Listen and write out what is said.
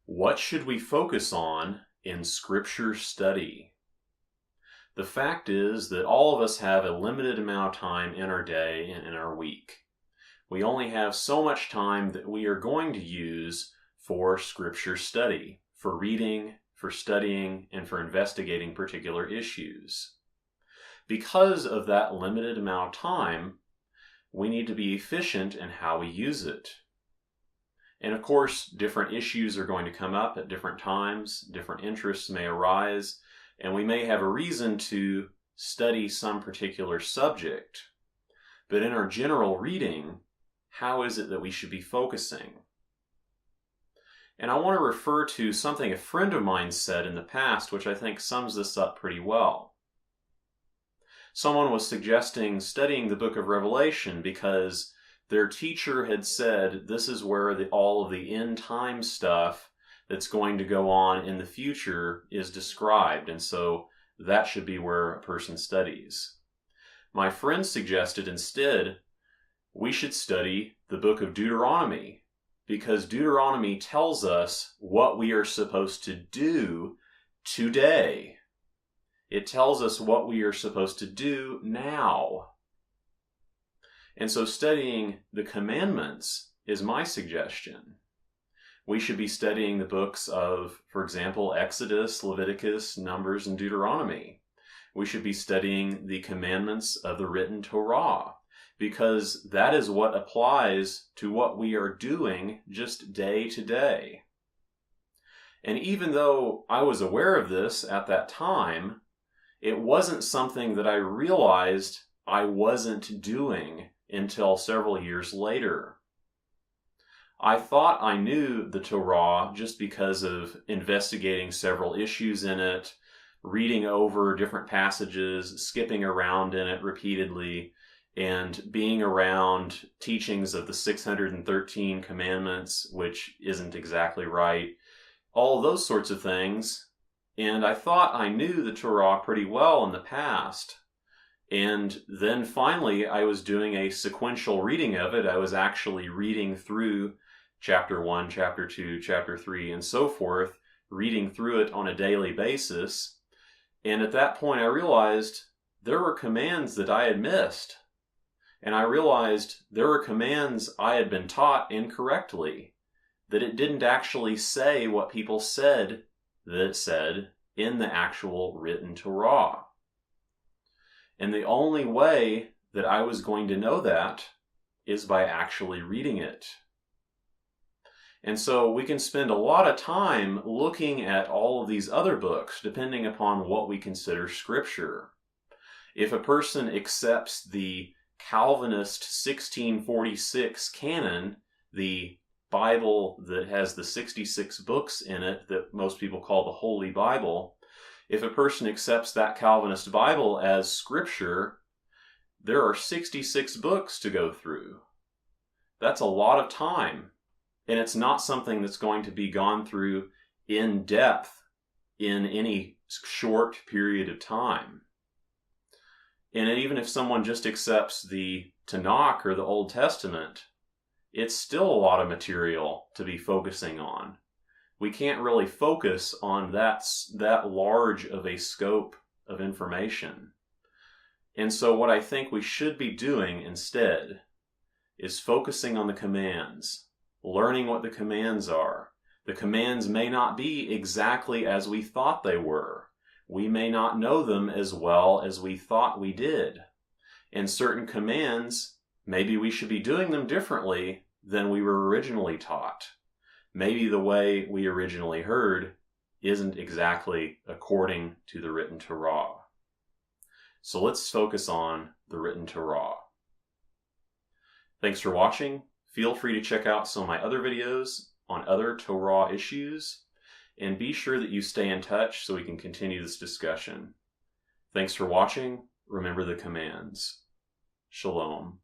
What should we focus on in Scripture study? The fact is that all of us have a limited amount of time in our day and in our week. We only have so much time that we are going to use for Scripture study, for reading, for studying, and for investigating particular issues. Because of that limited amount of time, we need to be efficient in how we use it. And of course, different issues are going to come up at different times, different interests may arise, and we may have a reason to study some particular subject. But in our general reading, how is it that we should be focusing? And I want to refer to something a friend of mine said in the past, which I think sums this up pretty well. Someone was suggesting studying the book of Revelation because their teacher had said this is where all of the end time stuff that's going to go on in the future is described, and so that should be where a person studies. My friend suggested instead we should study the book of Deuteronomy, because Deuteronomy tells us what we are supposed to do today. It tells us what we are supposed to do now. And so studying the commandments is my suggestion. We should be studying the books of, for example, Exodus, Leviticus, Numbers, and Deuteronomy. We should be studying the commandments of the written Torah, because that is what applies to what we are doing just day to day. And even though I was aware of this at that time, it wasn't something that I realized I wasn't doing until several years later. I thought I knew the Torah just because of investigating several issues in it, reading over different passages, skipping around in it repeatedly, and being around teachings of the 613 commandments, which isn't exactly right, all those sorts of things. And I thought I knew the Torah pretty well in the past. And then finally, I was doing a sequential reading of it. I was actually reading through chapter 1, chapter 2, chapter 3, and so forth, reading through it on a daily basis. And at that point, I realized there were commands that I had missed. And I realized there were commands I had been taught incorrectly, that it didn't actually say what people said that it said in the actual written Torah. And the only way that I was going to know that is by actually reading it. And so we can spend a lot of time looking at all of these other books, depending upon what we consider Scripture. If a person accepts the Calvinist 1646 canon, the Bible that has the 66 books in it that most people call the Holy Bible, if a person accepts that Calvinist Bible as Scripture, there are 66 books to go through. That's a lot of time. And it's not something that's going to be gone through in depth in any short period of time. And even if someone just accepts the Tanakh or the Old Testament, it's still a lot of material to be focusing on. We can't really focus on that large of a scope of information. And so what I think we should be doing instead is focusing on the commands, learning what the commands are. The commands may not be exactly as we thought they were. We may not know them as well as we thought we did. And certain commands, maybe we should be doing them differently than we were originally taught. Maybe the way we originally heard isn't exactly according to the written Torah. So let's focus on the written Torah. Thanks for watching. Feel free to check out some of my other videos on other Torah issues, and be sure that you stay in touch so we can continue this discussion. Thanks for watching. Remember the commands. Shalom.